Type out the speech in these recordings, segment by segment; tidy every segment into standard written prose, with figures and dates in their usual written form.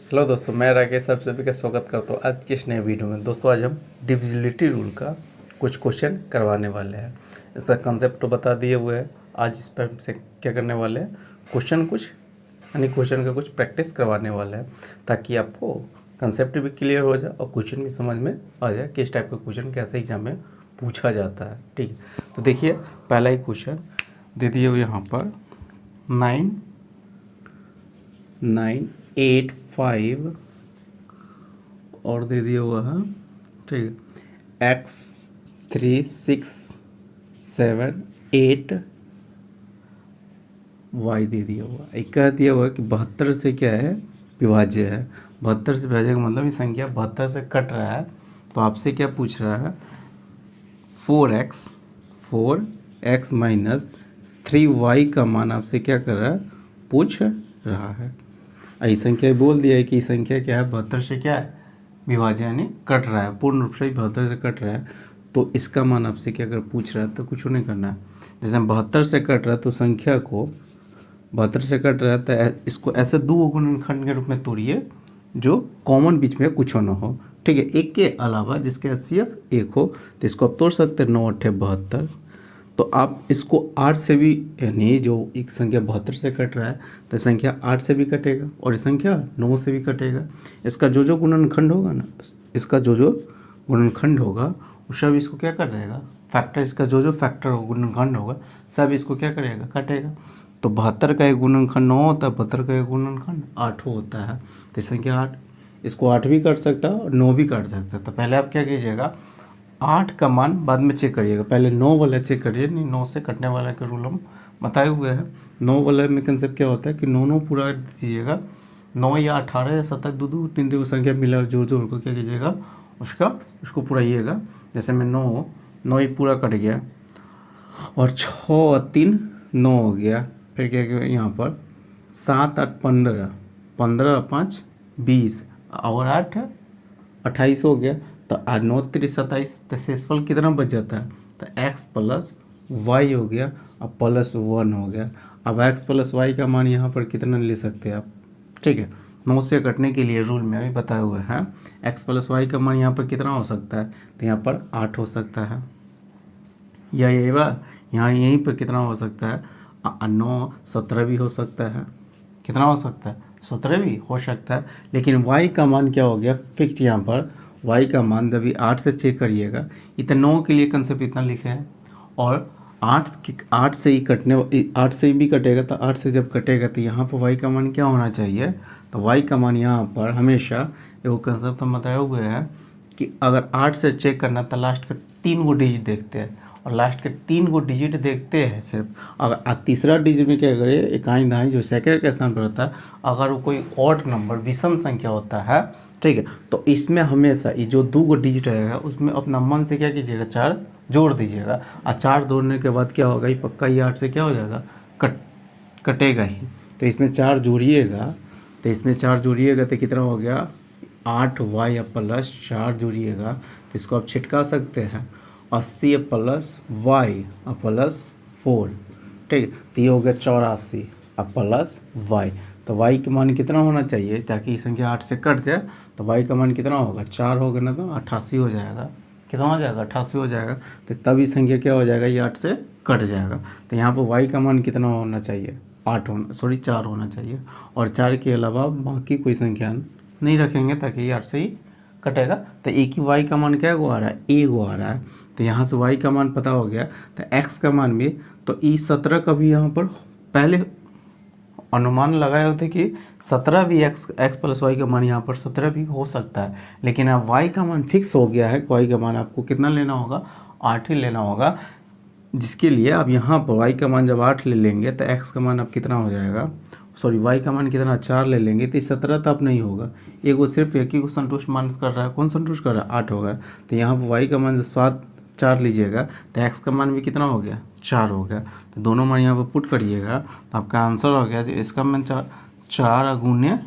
Hello दोस्तों, मैं राकेश आप सभी का स्वागत करता हूँ आज की इस नए वीडियो में। दोस्तों आज हम डिविजिबिलिटी रूल का कुछ क्वेश्चन करवाने वाले हैं। इसका कंसेप्ट तो बता दिए हुए है। आज इस पर से क्या करने वाले हैं, क्वेश्चन का कुछ प्रैक्टिस करवाने वाले हैं, ताकि आपको कंसेप्ट भी क्लियर हो जाए और क्वेश्चन भी समझ में आ जाए कि इस टाइप का क्वेश्चन कैसे एग्जाम में पूछा जाता है। ठीक है, तो देखिए पहला ही क्वेश्चन दे दिए हुए यहाँ पर 9,985 और दे दिया हुआ है। ठीक है, x3678y दे दिया हुआ। एक कह दिया हुआ कि 72 से क्या है, विभाज्य है। 72 से विभाज्य का मतलब ये संख्या 72 से कट रहा है। तो आपसे क्या पूछ रहा है, 4x माइनस 3y का मान आपसे क्या कर रहा है, पूछ रहा है। ये संख्या बोल दिया है कि संख्या क्या है, 72 से क्या है, विभाज्य यानी कट रहा है, पूर्ण रूप से 72 से कट रहा है। तो इसका मान आपसे क्या अगर पूछ रहा है तो कुछ नहीं करना है। जैसे 72 से कट रहा है तो संख्या को 72 से कट रहा है तो इसको ऐसे दो गुणनखंड के रूप में तोड़िए जो कॉमन बीच में कुछ ना हो। ठीक है, एक के अलावा जिसके HCF एक हो, तो इसको आप तोड़ सकते हैं 9 8 72। तो आप इसको 8 से भी, यानी जो एक संख्या 72 से कट रहा है तो संख्या 8 से भी कटेगा और ये संख्या 9 से भी कटेगा। इसका जो गुणनखंड होगा ना, इसका जो गुणनखंड होगा वो सब इसको क्या कर देगा, फैक्टर। इसका जो फैक्टर होगा, गुणनखंड होगा, सब इसको क्या करेगा, कटेगा। तो 72 का एक गुणनखंड 9 होता है, 72 का एक गुणनखंड 8 होता है। तो संख्या 8, इसको 8 भी काट सकता है और 9 भी काट सकता है। तो पहले आप क्या कीजिएगा, 8 का मान बाद में चेक करिएगा, पहले 9 वाला चेक करिए। नहीं, 9 से कटने वाला का रूल हम बताए हुए हैं। 9 वाला में कंसेप्ट क्या होता है कि 9 पूरा दीजिएगा, 9 या 18 या 27 दो 3 संख्या मिला जोड़ को क्या कीजिएगा, उसको पूराइएगा। जैसे में 9 ही पूरा कट गया और 6 और 3 9 हो गया। फिर क्या किया यहाँ पर 7 8 15, 15 5 20 और 8 28 हो गया। तो 9 3 27, तो शेषफल कितना बच जाता है, तो x प्लस वाई हो गया और प्लस 1 हो गया। अब x प्लस वाई का मान यहाँ पर कितना ले सकते हैं आप। ठीक है, 9 से कटने के लिए रूल में अभी बताया हुआ है, x प्लस वाई का मान यहाँ पर कितना हो सकता है, तो यहाँ पर 8 हो सकता है, या यही बात यहाँ यहीं पर कितना हो सकता है, 9 17 भी हो सकता है। कितना हो सकता है, 17 भी हो सकता है। लेकिन y का मान क्या हो गया फिक्स, यहाँ पर y का मान जब 8 से चेक करिएगा, इतना 9 के लिए कंसेप्ट इतना लिखे हैं और 8 से ही कटने, 8 से ही भी कटेगा। तो 8 से जब कटेगा तो यहाँ पर y का मान क्या होना चाहिए, तो y का मान यहाँ पर हमेशा एक कंसेप्ट हम बताए हुए हैं कि अगर 8 से चेक करना तो लास्ट का 3 गो डिजिट देखते हैं, और लास्ट के 3 गो डिजिट देखते हैं सिर्फ। अगर तीसरा डिजिट में क्या करें, इकाई दहाई जो सेकंड के स्थान पर होता है, अगर वो कोई ऑड नंबर विषम संख्या होता है, ठीक है, तो इसमें हमेशा ये जो 2 गो डिजिट रहेगा उसमें अपना मन से क्या कीजिएगा, 4 जोड़ दीजिएगा। और 4 जोड़ने के बाद क्या होगा, ये पक्का ये 8 से क्या हो जाएगा, कटेगा ही। तो इसमें 4 जोड़िएगा, तो कितना हो गया, 8y प्लस 4 जोड़िएगा तो इसको आप छिटका सकते हैं, 80 प्लस वाई प्लस 4। ठीक है, तो ये हो गया 84 प्लस वाई। तो y का मान कितना होना चाहिए, ताकि संख्या 8 से कट जाए, तो y का मान कितना होगा, 4 होगा ना, तो 88 हो जाएगा। कितना हो जाएगा, 88 हो जाएगा। तो तभी संख्या क्या हो जाएगा, ये 8 से कट जाएगा। तो यहाँ पर y का मान कितना होना चाहिए, 4 होना चाहिए। और 4 के अलावा बाकी कोई संख्या नहीं रखेंगे, ताकि ये 8 से ही कटेगा। तो एक ही y का मान क्या आ रहा है, a को आ रहा है। तो यहाँ से y का मान पता हो गया, तो x का मान भी, तो ई 17 का भी यहाँ पर पहले अनुमान लगाए होते कि 17 भी x प्लस वाई का मान यहाँ पर 17 भी हो सकता है। लेकिन अब y का मान फिक्स हो गया है, y का मान आपको कितना लेना होगा, 8 ही लेना होगा। जिसके लिए अब यहाँ पर y का मान जब 8 ले लेंगे तो x का मान अब कितना हो जाएगा, सॉरी y का मान कितना 4 ले लेंगे, तो 17 तो अब नहीं होगा। एक वो सिर्फ एक ही को संतुष्ट मान कर रहा है, कौन संतुष्ट कर रहा है, 8 होगा। तो यहाँ पर y का मान जब 4 लीजिएगा तो x का मान भी कितना हो गया, 4 हो गया। तो दोनों मान यहाँ पर पुट करिएगा तो आपका आंसर हो गया, तो इसका मान 4 गुने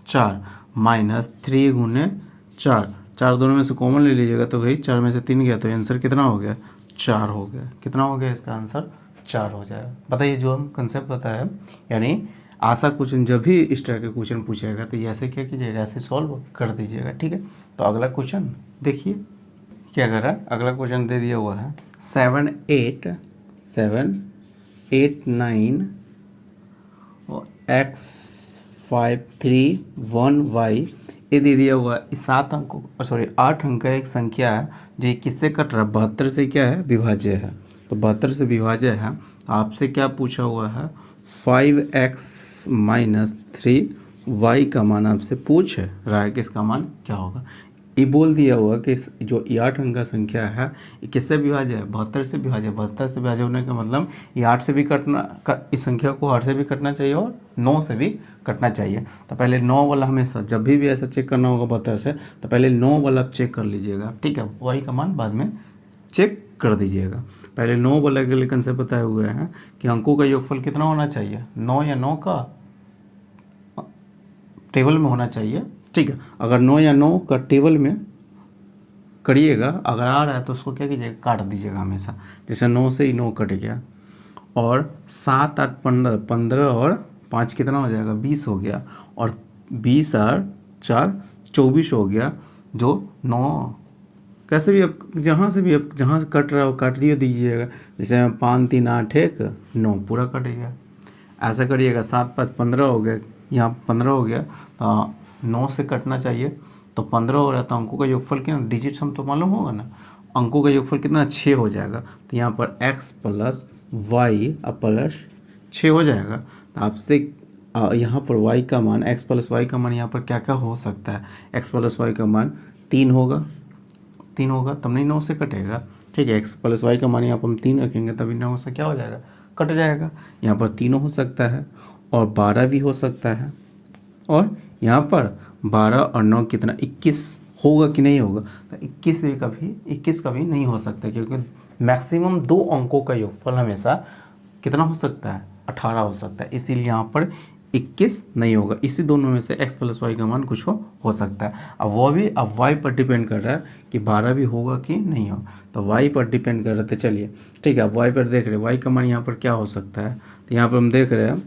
4 माइनस 3 गुने 4, 4 दोनों में से कॉमन ले लीजिएगा तो वही 4 में से 3 गया, तो आंसर कितना हो गया, 4 हो गया। कितना हो गया, इसका आंसर 4 हो जाएगा। बताइए, जो हम कंसेप्ट बताया, यानी आशा क्वेश्चन जब भी इस तरह के क्वेश्चन पूछेगा तो ये ऐसे क्या कीजिएगा, ऐसे सॉल्व कर दीजिएगा। ठीक है, तो अगला क्वेश्चन देखिए क्या कर रहा है। अगला क्वेश्चन दे दिया हुआ है 7 8 9 और x 5 3 1 y ये दे दिया हुआ है। 8 अंक का एक संख्या है जो 21 से कट रहा है, 72 से क्या है, विभाज्य है। तो 72 से विभाज्य है। आपसे क्या पूछा हुआ है, 5x - 3y का मान आपसे पूछ रहा है कि इसका मान क्या होगा। ये बोल दिया हुआ कि जो 8 अंक का संख्या है ये किससे विभाज्य है, 72 से विभाज्य। 72 से विभाज्य होने का मतलब ये 8 से भी इस संख्या को 8 से भी कटना चाहिए और 9 से भी कटना चाहिए। तो पहले 9 वाला हमेशा जब भी ऐसा चेक करना होगा 72 से, तो पहले 9 वाला चेक कर लीजिएगा। ठीक है, वही का मान बाद में चेक कर दीजिएगा। पहले 9 वाला के लिए कंसेप्ट बताए हुए हैं कि अंकों का योगफल कितना होना चाहिए, 9 या 9 का टेबल में होना चाहिए। ठीक है, अगर 9 या 9 का टेबल में करिएगा, अगर आ रहा है तो उसको क्या कीजिएगा, काट दीजिएगा हमेशा। जैसे 9 से ही 9 कट गया और 7 8 15, 15 और 5 कितना हो जाएगा, 20 हो गया। और 20 और 4 24 हो गया। जो 9 कैसे भी अब जहाँ से जहाँ से कट रहा है वो काट दिए दीजिएगा। जैसे 5 3 8 1 9 पूरा कट गया। ऐसा करिएगा 7 5 15 हो गया, यहाँ 15 हो गया तो 9 से कटना चाहिए तो 15 हो रहा है। तो अंकों का योगफल कितना, डिजिट्स हम तो मालूम होगा ना, अंकों का योगफल कितना, 6 हो जाएगा। तो यहाँ पर x + y + 6 हो जाएगा। तो आपसे यहाँ पर y का मान, x + y का मान यहाँ पर क्या क्या हो सकता है, x + y का मान 3 होगा, 3 होगा तब नहीं 9 से कटेगा। ठीक है, x + y का मान यहाँ पर हम 3 रखेंगे तभी 9 से क्या हो जाएगा, कट जाएगा। यहाँ पर 3 हो सकता है और 12 भी हो सकता है। और यहाँ पर 12 और 9 कितना, 21 होगा कि नहीं होगा, तो 21 कभी नहीं हो सकता, क्योंकि मैक्सिमम 2 अंकों का योगफल हमेशा कितना हो सकता है, 18 हो सकता है। इसीलिए यहाँ पर 21 नहीं होगा। इसी दोनों में से x + y का मान कुछ हो सकता है। अब वो भी अब y पर डिपेंड कर रहा है कि 12 भी होगा कि नहीं होगा, तो y पर डिपेंड कर रहा है। तो चलिए ठीक है, अब y पर देख रहे हैं y का मान यहाँ पर क्या हो सकता है। तो यहाँ पर हम देख रहे हैं,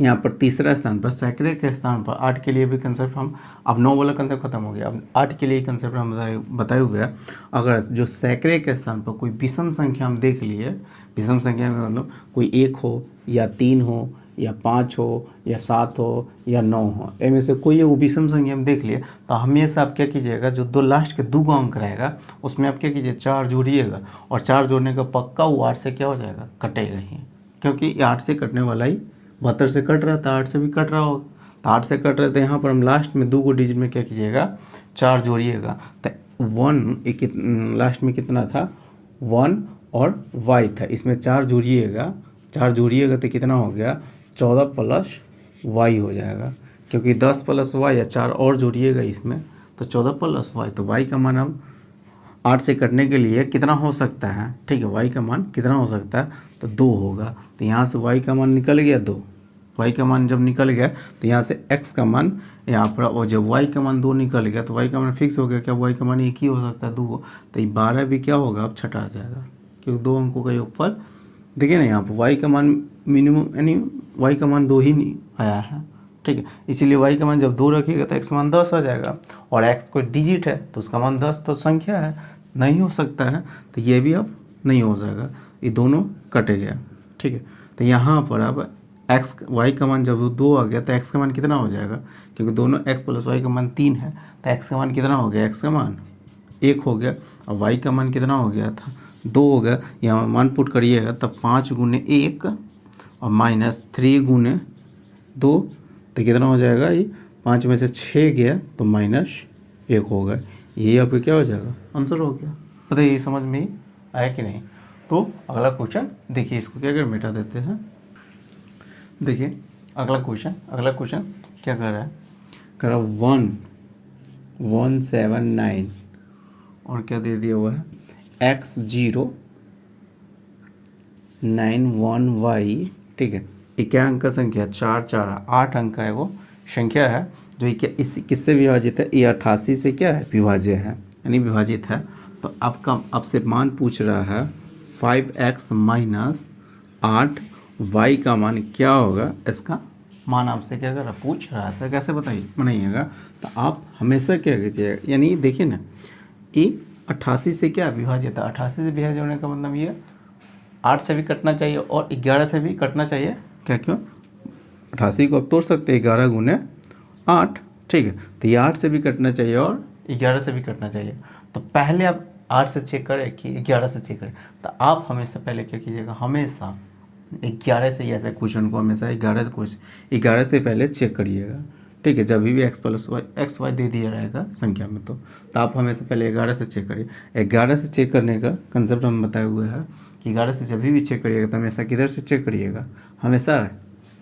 यहाँ पर तीसरा स्थान पर सैकड़े के स्थान पर 8 के लिए भी कंसेप्ट हम, अब 9 वाला कंसेप्ट खत्म हो गया, अब 8 के लिए कंसेप्ट हम बताए हुए हैं। अगर जो सैकड़े के स्थान पर कोई विषम संख्या हम देख लिए, विषम संख्या में मतलब कोई 1 हो या 3 हो या 5 हो या 7 हो या 9 हो, इनमें से कोई वो विषम संख्या हम देख लिए, तो हमेशा आप क्या कीजिएगा, जो दो लास्ट के 2 अंक रहेगा उसमें आप क्या कीजिए, 4 जोड़िएगा। और 4 जोड़ने का पक्का वो 8 से क्या हो जाएगा, कटेगा ही, क्योंकि 8 से कटने वाला ही 72 से कट रहा था, 8 से भी कट रहा होगा। तो 8 से कट रहे थे, यहाँ पर हम लास्ट में 2 को डिजिट में क्या कीजिएगा, 4 जोड़िएगा। तो 1 लास्ट में कितना था, 1 और y था, इसमें 4 जोड़िएगा, 4 जोड़िएगा तो कितना हो गया, 14 + y हो जाएगा। क्योंकि 10 + y या 4 और जोड़िएगा इसमें तो 14 + y, तो y का मान अब 8 से कटने के लिए कितना हो सकता है। ठीक है, y का मान कितना हो सकता है, तो 2 होगा। तो यहाँ से y का मान निकल गया 2, y का मान जब निकल गया तो यहाँ से x का मान यहाँ पर, और जब y का मान 2 निकल गया तो y का मान फिक्स हो गया। क्या y का मान एक ही हो सकता है, 2। तो ये 12 भी क्या होगा, अब छटा आ जाएगा, क्योंकि 2 अंकों का योगफल। देखिए ना यहाँ पर y का मान मिनिमम, यानी y का मान 2 ही नहीं आया है। ठीक है, इसीलिए y का मान जब 2 रखिएगा तो x मान 10 आ जाएगा। और x कोई डिजिट है तो उसका मान 10 तो संख्या है, नहीं हो सकता है। तो ये भी अब नहीं हो जाएगा, ये दोनों कटे गया। ठीक है, तो यहाँ पर अब y का मान जब 2 आ गया तो x का मान कितना हो जाएगा, क्योंकि दोनों x + y का मान 3 है, तो x का मान कितना हो गया, x का मान 1 हो गया और y का मान कितना हो गया था, 2 हो गया। यहाँ मान पुट करिएगा तब 5 × 1 और -3 × 2, तो कितना हो जाएगा, ये 5 में से 6 गया तो -1 होगा। यही आपका क्या हो जाएगा, आंसर हो गया। बताइए समझ में आया कि नहीं। तो अगला क्वेश्चन देखिए, इसको क्या कर मिटा देते हैं। देखिए अगला क्वेश्चन क्या कर रहा है, कर रहा 1179 और क्या दे दिया हुआ है, x0 91y। ठीक है, ये क्या अंक का संख्या, 4 4 8 अंक का है वो संख्या है, जो इस किससे विभाजित है, ये 88 से क्या है, विभाज्य है, यानी विभाजित है। तो आपसे मान पूछ रहा है 5x - 8y का मान क्या होगा, इसका मान आपसे क्या कर रहा पूछ रहा था, कैसे बनाइएगा। तो आप हमेशा क्या कीजिएगा, यानी देखिए ना, ये 88 से क्या विभाजित है, 88 से विभाजित होने का मतलब ये 8 से भी कटना चाहिए और 11 से भी कटना चाहिए। क्या क्यों, 88 को आप तोड़ सकते हैं 11 गुने 8, ठीक है। तो ये 8 से भी कटना चाहिए और 11 से भी कटना चाहिए। तो पहले आप 8 से चेक करें कि 11 से चेक करें। तो आप हमेशा पहले क्या कीजिएगा, हमेशा 11 से ही ऐसे क्वेश्चन को हमेशा 11 से पहले चेक करिएगा, ठीक है। जब भी एक्स वाई दे दिया रहेगा संख्या में तो आप हमेशा पहले 11 से चेक करिए। 11 से चेक करने का कंसेप्ट हम बताए हुए हैं कि 11 से जब भी चेक करिएगा तो हमेशा किधर से चेक करिएगा, हमेशा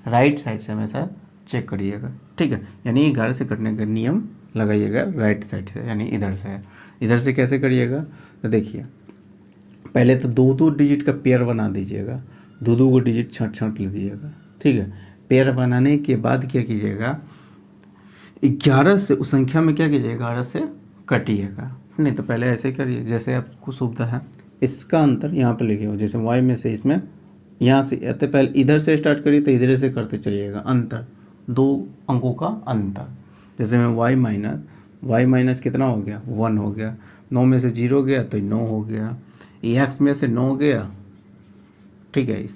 राइट साइड से हमेशा चेक करिएगा, ठीक है। यानी 11 से कटने का नियम लगाइएगा राइट साइड से, यानी इधर से कैसे करिएगा। तो देखिए पहले तो 2 डिजिट का पेयर बना दीजिएगा, 2 को डिजिट छाँट ले दीजिएगा, ठीक है। पेयर बनाने के बाद क्या कीजिएगा, 11 से उस संख्या में क्या कीजिएगा, 11 से कटिएगा। नहीं तो पहले ऐसे करिए जैसे आपको सुविधा है, इसका अंतर यहाँ पर लिखे हो, जैसे y में से इसमें यहाँ से तो पहले इधर से स्टार्ट करिए तो इधर से करते चलिएगा, अंतर 2 अंकों का अंतर। जैसे में y माइनस कितना हो गया, 1 हो गया, 9 में से 0 गया तो 9 हो गया, x में से 9 गया, ठीक है,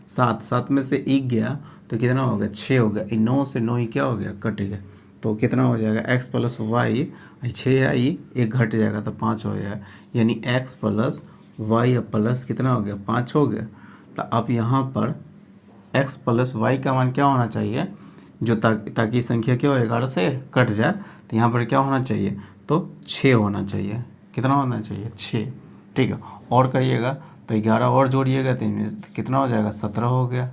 7 में से 1 गया तो कितना हो गया, 6 हो गया। 9 से 9 ही क्या हो गया, कट गया, तो कितना हो जाएगा, x प्लस वाई, 6 आई 1 घट जाएगा तो 5 हो जाएगा, यानी x प्लस वाई प्लस कितना हो गया, 5 हो गया। तो अब यहाँ पर x प्लस वाई का मान क्या होना चाहिए, जो ताकि संख्या क्या हो 11 से कट जाए, तो यहाँ पर क्या होना चाहिए, तो 6 होना चाहिए। कितना होना चाहिए, 6, ठीक है। और करिएगा तो 11 और जोड़िएगा तो कितना हो जाएगा, 17 हो गया।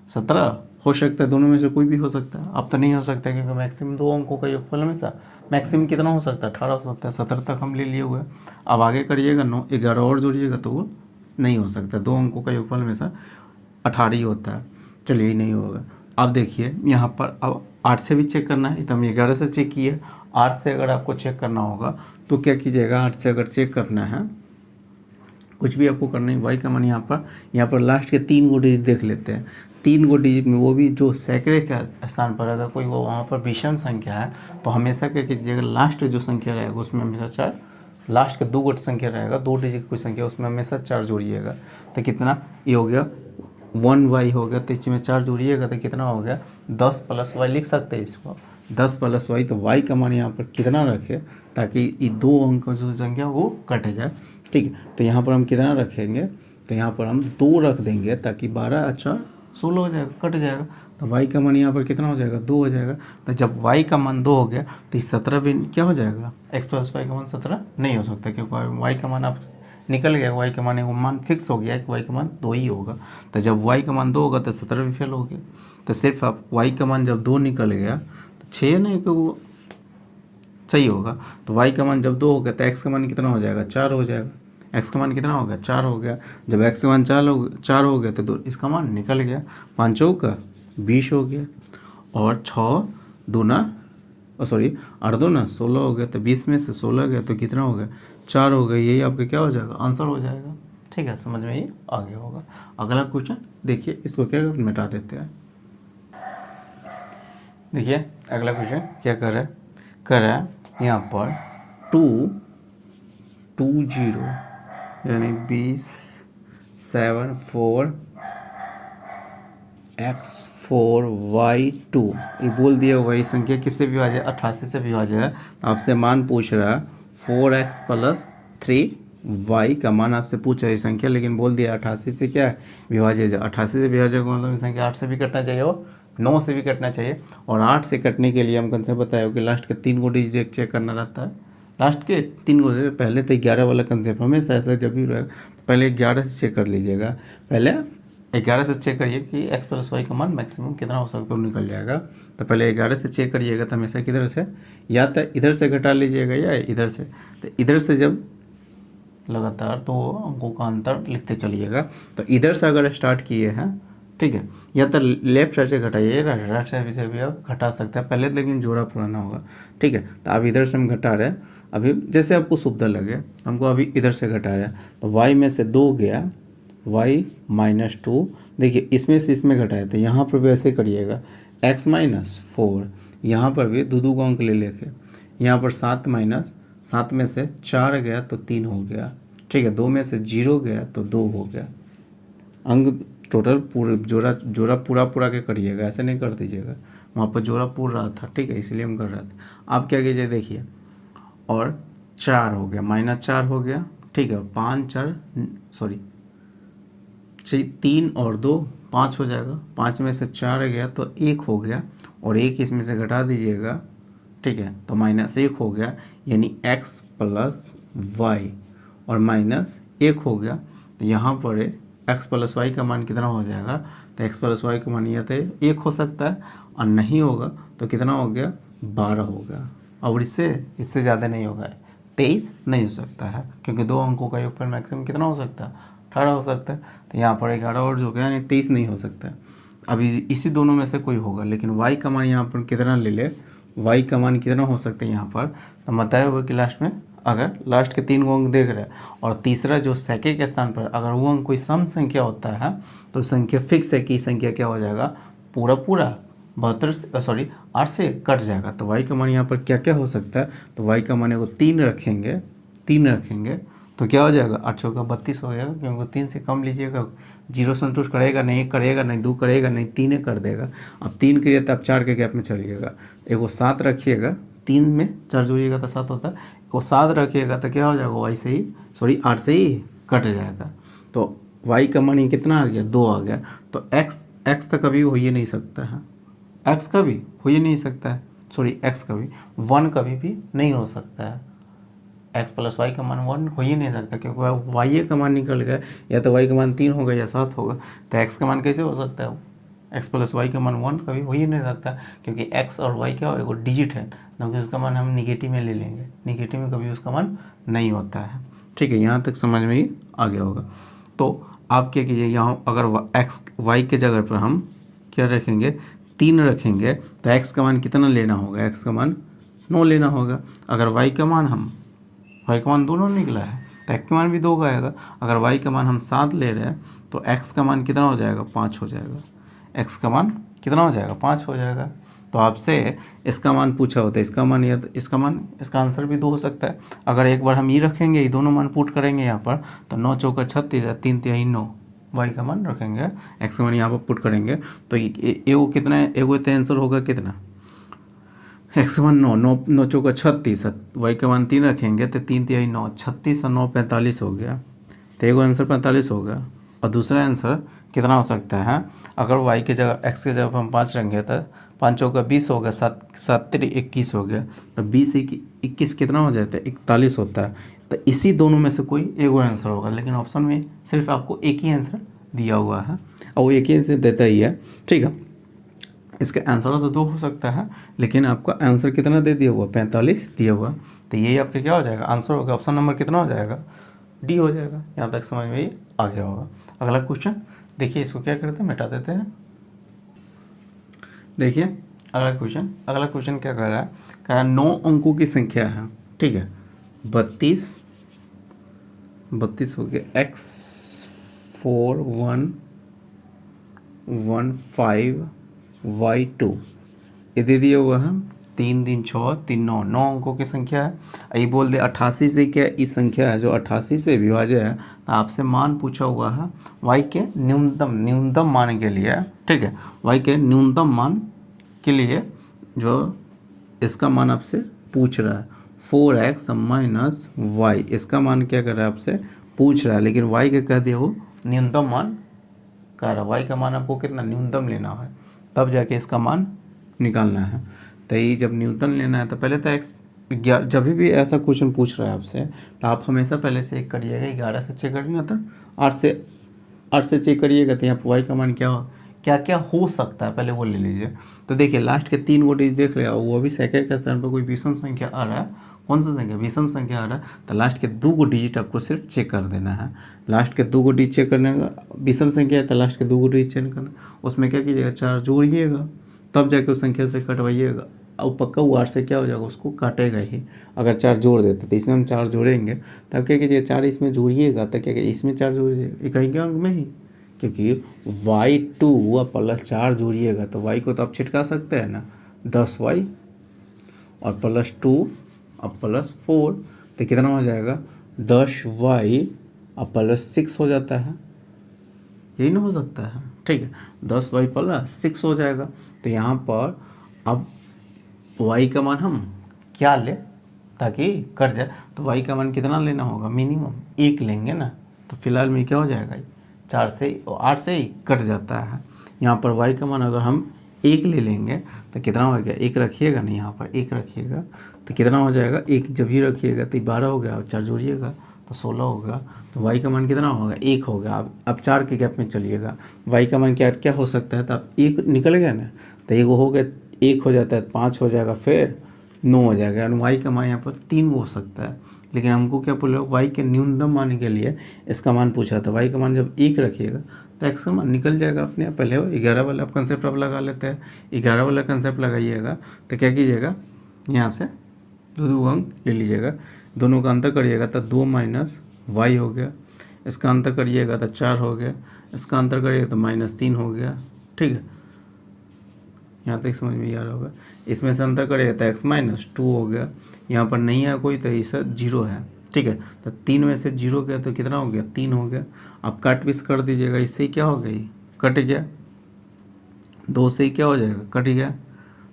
17 हो सकता है, दोनों में से कोई भी हो सकता है। अब तो नहीं हो सकता क्योंकि मैक्सिमम 2 अंकों का योगफल हमेशा मैक्सिमम कितना हो सकता है, 18 हो सकता है। 17 तक हम ले लिए हुए। अब आगे करिएगा 11 और जोड़िएगा तो वो नहीं हो सकता, 2 अंकों का योगफल हमेशा 18 ही होता है। चलिए ये नहीं होगा। अब देखिए यहाँ पर अब 8 से भी चेक करना है, तो हम 11 से चेक किए। 8 से अगर आपको चेक करना होगा तो क्या कीजिएगा, 8 से अगर चेक करना है, कुछ भी आपको करना है, वाई का मान यहाँ पर लास्ट के 3 गो डिजिट देख लेते हैं। 3 गो डिजिट में वो भी जो सैकड़े के स्थान पर अगर कोई वो वहाँ पर विषम संख्या है तो हमेशा क्या कीजिएगा, लास्ट जो संख्या रहेगा उसमें हमेशा 4, लास्ट के 2 गो संख्या रहेगा, 2 डिजिट कोई संख्या उसमें हमेशा 4 जोड़िएगा। तो कितना ये हो गया, 1y हो गया, तो इसमें 4 जोड़िएगा तो कितना हो गया, 10 प्लस वाई लिख सकते हैं इसको, 10 प्लस वाई। तो y का मान यहाँ पर कितना रखे ताकि ये 2 अंक जो संख्या वो कट जाए, ठीक है। तो यहाँ पर हम कितना रखेंगे, तो यहाँ पर हम 2 रख देंगे ताकि 12 अच्छा 16 हो जाएगा, कट जाएगा। तो y का मान यहाँ पर कितना हो जाएगा, 2 हो जाएगा। तो जब y का मान 2 हो गया तो 17 भी क्या हो जाएगा, x प्लस वाई का मान 17 नहीं हो सकता क्योंकि y का मान आप निकल गया, y का मान वो मान फिक्स हो गया, y का मान 2 ही होगा। तो जब y का मान 2 होगा तो 17 भी फेल हो गया। तो सिर्फ आप y का मान जब 2 निकल गया तो 6 नहीं कि वो सही होगा। तो y का मान जब 2 हो गया तो x का मान कितना हो जाएगा, 4 हो जाएगा। x का मान कितना हो गया, 4 हो गया। जब x का मान 4 हो गया तो इसका मान निकल गया, 5 का 20 हो गया, और 6 दूना 8 दूना 16 हो गया। तो 20 में से 16 गया तो कितना हो गया, 4 हो गया। यही आपका क्या हो जाएगा, आंसर हो जाएगा, ठीक है। समझ में ये आ गया होगा। अगला क्वेश्चन देखिए, इसको क्या मिटा देते हैं। देखिए अगला क्वेश्चन क्या कर रहा है यहाँ पर 2 यानी 20 7 4 x4 y2 ये बोल दिया। वही संख्या किससे विभाज्य, 88 से विभाज्य है। आपसे मान पूछ रहा है 4x प्लस 3y का मान आपसे पूछ रहा है संख्या, लेकिन बोल दिया 88 से क्या है विभाज्य है। 88 से विभाज्य का मतलब संख्या 8 से भी कटना चाहिए और 9 से भी कटना चाहिए। और 8 से कटने के लिए हम कंसेप्ट बताया कि लास्ट के 3 गो डिजिट चेक करना रहता है। लास्ट के 3 गो से पहले तो 11 वाला कंसेप्ट हमेशा ऐसा जब भी रहेगा तो पहले 11 से चेक कर लीजिएगा। पहले 11 से चेक करिए कि x प्लस वाई का मान मैक्सिमम कितना हो सकता है, निकल जाएगा। तो पहले 11 से चेक करिएगा तो हमेशा किधर से, या तो इधर से घटा लीजिएगा या इधर से। तो इधर से जब लगातार 2 अंकों का अंतर लिखते चलिएगा। तो इधर से अगर स्टार्ट किए हैं, ठीक है, या तो लेफ्ट साइड से घटाइए, राइट साइड से भी आप घटा सकते हैं पहले, लेकिन जोड़ा पुराना होगा, ठीक है। तो अब इधर से हम घटा रहे हैं, अभी जैसे आपको सुविधा लगे। हमको अभी इधर से घटा रहे हैं तो y में से 2 गया, y -2 देखिए इसमें से इसमें घटाए थे, यहाँ पर भी ऐसे करिएगा x माइनस 4, यहाँ पर भी दो का अंक ले लेके, यहाँ पर 7 माइनस 7 में से 4 गया तो 3 हो गया, ठीक है, 2 में से 0 गया तो 2 हो गया। अंक टोटल पूरे जोड़ा जोड़ा पूरा के करिएगा, ऐसे नहीं कर दीजिएगा, वहाँ पर जोड़ा पूरा रहा था, ठीक है, इसलिए हम कर रहे थे। आप क्या कीजिए देखिए, और 4 हो गया -4 हो गया, ठीक है, 3 और 2 5 हो जाएगा, 5 में से 4 गया तो 1 हो गया, और 1 इसमें से घटा दीजिएगा, ठीक है, तो -1 हो गया, यानी x प्लस वाई, और -1 हो गया, तो यहाँ पर x प्लस वाई का मान कितना हो जाएगा, तो x प्लस वाई का मान यह तो 1 हो सकता है, और नहीं होगा तो कितना हो गया 12 हो गया, और इससे ज़्यादा नहीं होगा, 23 नहीं हो सकता है, क्योंकि 2 अंकों का योगफल मैक्सिमम कितना हो सकता है 18 हो सकता है, तो यहाँ पर 11 और जो गया, यानी 23 नहीं हो सकता है। अभी इसी दोनों में से कोई होगा, लेकिन y का मान यहाँ पर कितना ले ले, y का मान कितना हो सकता है यहाँ पर, तो बताया हुआ कि लास्ट में अगर लास्ट के 3 अंक देख रहे हैं, और तीसरा जो सेकंड के स्थान पर अगर वो अंक कोई सम संख्या होता है तो संख्या फिक्स है कि संख्या क्या हो जाएगा, पूरा 8 से कट जाएगा। तो y का मान यहाँ पर क्या क्या हो सकता है, तो y का मान को 3 रखेंगे तो क्या हो जाएगा, 8 चौका 32 हो जाएगा, क्योंकि 3 से कम लीजिएगा, 0 संतुष्ट करेगा नहीं, 1 करेगा नहीं, 2 करेगा नहीं, 3 कर देगा। अब 3 करिए तो आप 4 के गैप में चलिएगा, एगो 7 रखिएगा, 3 में 4 जोड़िएगा तो 7 होता है, एगो 7 रखिएगा तो क्या हो जाएगा, 8 से ही कट जाएगा। तो y का मान कितना आ गया, 2 आ गया, तो x तो कभी हो ही नहीं सकता है, x कभी हो ही नहीं सकता है, x कभी 1 कभी भी नहीं हो सकता है, x प्लस वाई का मान 1 हो ही नहीं सकता, क्योंकि y का मान निकल गया, या तो y का मान 3 होगा या 7 होगा, तो x का मान कैसे हो सकता है, x प्लस वाई का मान 1 कभी हो ही नहीं सकता, क्योंकि x और y क्या एक डिजिट है, क्योंकि उसका मान हम निगेटिव में ले लेंगे, निगेटिव में कभी उसका मान नहीं होता है, ठीक है, यहाँ तक समझ में ही आ गया होगा। तो आप क्या कीजिए, यहाँ अगर y के जगह पर हम क्या रखेंगे, 3 रखेंगे, तो x का मान कितना लेना होगा, x का मान 9 लेना होगा। अगर y का मान दोनों निकला है तो x का मान भी 2 का आएगा। अगर y का मान हम 7 ले रहे हैं तो x का मान कितना हो जाएगा, 5 हो जाएगा, x का मान कितना हो जाएगा, 5 हो जाएगा। तो आपसे इसका मान पूछा होता है, इसका मान या तो इसका आंसर भी 2 हो सकता है। अगर एक बार हम ये रखेंगे, ये दोनों मान पुट करेंगे यहाँ पर, तो 9 चौका 36 है, 3 तिहाई 9, y का मान रखेंगे, x का मान यहाँ पर पुट करेंगे, तो एगो कितना है, एगो तो आंसर होगा कितना, x का मान 9 चौका 36 है, y का मान 3 रखेंगे तो 3 तिहाई 9, 36 और 9 45 हो गया, तो एगो आंसर 45 होगा। और दूसरा आंसर कितना हो सकता है, अगर y के जगह x के जगह पर हम 5 रखेंगे तो 5 चौका 20 हो गया, 7 तिरी 21 हो गया, तो 20 21 कितना हो जाता है, 41 होता है। तो इसी दोनों में से कोई एगो आंसर होगा, लेकिन ऑप्शन में सिर्फ आपको एक ही आंसर दिया हुआ है, और वो एक ही आंसर देता ही है, ठीक है। इसका आंसर तो 2 हो सकता है, लेकिन आपका आंसर कितना दे दिया हुआ, 45 दिया हुआ, तो यही आपका क्या हो जाएगा, आंसर होगा, ऑप्शन नंबर कितना हो जाएगा, डी हो जाएगा। यहाँ तक समझ में आ गया होगा। अगला क्वेश्चन देखिए, इसको क्या करते हैं, मिटा देते हैं। देखिए अगला क्वेश्चन क्या कह रहा है, कह रहा है 9 अंकों की संख्या है, ठीक है, 32 हो गया, x 4 1 1 5 y 2 ये दे दिया हुआ है, 3 3 6 3 9 9 अंकों की संख्या है। ये बोल दे 88 से क्या इस संख्या है जो 88 से विभाज्य है, तो आपसे मान पूछा हुआ है y के न्यूनतम मान के लिए, ठीक है, y के न्यूनतम मान के लिए जो इसका मान आपसे पूछ रहा है, 4x माइनस वाई, इसका मान क्या कर रहा है, आपसे पूछ रहा है, लेकिन y के कह दिया वो न्यूनतम मान कह रहा है, y का मान आपको कितना न्यूनतम लेना है, तब जाके इसका मान निकालना है। तो ये जब न्यूनतम लेना है तो पहले तो जब भी ऐसा क्वेश्चन पूछ रहा है आपसे, तो आप हमेशा पहले से चेक करिएगा, 11 से चेक करना था, 8 से चेक करिएगा, तो यहाँ पर y का मान क्या हो सकता है, पहले वो ले लीजिए। तो देखिए लास्ट के 3 गो डिजिट देख रहे हो, वो भी सेकंड के स्थान पर कोई विषम संख्या आ रहा है, कौन सा संख्या, विषम संख्या आ रहा है, तो लास्ट के 2 गो डिजिट आपको सिर्फ चेक कर देना है। लास्ट के 2 गो डिजिट चेक करने का, विषम संख्या है तो लास्ट के 2 गो डिजिट चेक करना, उसमें क्या कीजिएगा, 4 जोड़िएगा, तब जाके उस संख्या से कटवाइएगा, और पक्का वो 8 से क्या हो जाएगा, उसको काटेगा ही। अगर 4 जोड़ देते तो इसमें हम 4 जोड़ेंगे, तब क्या कीजिएगा, 4 इसमें जोड़िएगा, तो क्या इसमें 4 जोड़िएगा, इकाई के अंक में ही क्योंकि y2 और प्लस 4 जोड़िएगा तो y को तो आप छिटका सकते हैं ना, 10y और प्लस 2 और प्लस 4 तो कितना हो जाएगा, 10y और प्लस 6 हो जाता है, यही ना हो सकता है। ठीक है, 10y प्लस 6 हो जाएगा। तो यहाँ पर अब y का मान हम क्या ले ताकि कट जाए, तो y का मान कितना लेना होगा, मिनिमम 1 लेंगे ना। तो फिलहाल में क्या हो जाएगा, 4 से 8 से ही कट जाता है। यहाँ पर y का मान अगर हम 1 ले लेंगे तो कितना हो गया, 1 रखिएगा ना, यहाँ पर 1 रखिएगा तो कितना हो जाएगा, 1 जब ही रखिएगा तो 12 हो गया, और 4 जोड़िएगा तो 16 होगा। तो y का मान कितना होगा, 1 होगा। अब 4 के गैप में चलिएगा, y का मान क्या क्या हो सकता है, तो अब 1 निकल गया ना, तो 1 हो गया, 1 हो जाता है, 5 हो जाएगा, फिर 9 हो जाएगा। और y का मान यहाँ पर 3 हो सकता है, लेकिन हमको क्या बोला, y के न्यूनतम मान के लिए इसका मान पूछा था। y का मान जब 1 रखिएगा तो x का मान निकल जाएगा अपने आप। पहले 11 वाला कंसेप्ट अब लगा लेते हैं, 11 वाला कंसेप्ट लगाइएगा तो क्या कीजिएगा, यहाँ से दो अंक ले लीजिएगा, दोनों का अंतर करिएगा तो 2 माइनस y हो गया, इसका अंतर करिएगा तो 4 हो गया, इसका अंतर करिएगा तो -3 हो गया। ठीक है, यहाँ तक समझ में आ रहा होगा। इसमें से अंतर करेगा तो x -2 हो गया, यहाँ पर नहीं है कोई तो इसे 0 है। ठीक है, तो 3 में से 0 गया तो कितना हो गया, 3 हो गया। अब काट पीस कर दीजिएगा, इससे क्या हो गई, कट गया, 2 से ही क्या हो जाएगा, कट गया।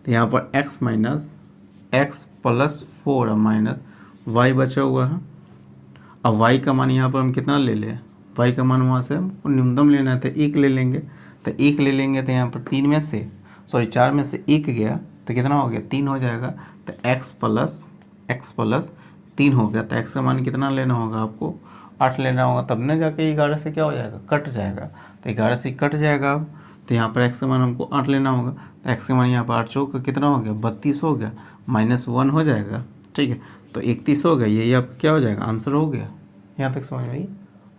तो यहाँ पर x minus x plus 4 minus y बचा हुआ है। अब y का मान यहाँ पर हम कितना ले लें, y का मान वहाँ से हमको न्यूनतम लेना है तो 1 ले लेंगे, तो 1 ले लेंगे तो यहाँ पर 4 में से 1 गया तो कितना हो गया, 3 हो जाएगा। तो x प्लस 3 हो गया, तो x का मान कितना लेना होगा, आपको 8 लेना होगा, तब न जाके 11 से क्या हो जाएगा, कट जाएगा। तो 11 से कट जाएगा अब, तो यहाँ पर x का मान हमको 8 लेना होगा। तो x का मान यहाँ पर 8 चौक का कितना हो गया, 32 हो गया, -1 हो जाएगा। ठीक है, तो 31 हो गया, यही आपका क्या हो जाएगा, आंसर हो गया। यहाँ तक समझ में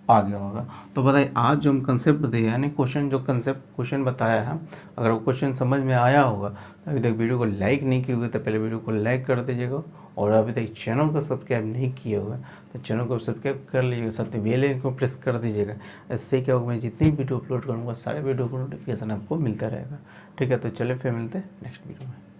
आ गया होगा। तो बताइए आज जो हम कंसेप्ट दिए यानी क्वेश्चन बताया है, अगर वो क्वेश्चन समझ में आया होगा तो अभी तक वीडियो को लाइक नहीं किए हुए तो पहले वीडियो को लाइक कर दीजिएगा, और अभी तक चैनल को सब्सक्राइब नहीं किए हुए तो चैनल को सब्सक्राइब कर लीजिएगा, साथ में बेल आइकन को प्रेस कर दीजिएगा। इससे क्या होगा, मैं जितनी वीडियो अपलोड करूँगा सारे वीडियो को नोटिफिकेशन आपको मिलता रहेगा। ठीक है, तो चलिए फिर मिलते हैं नेक्स्ट वीडियो में।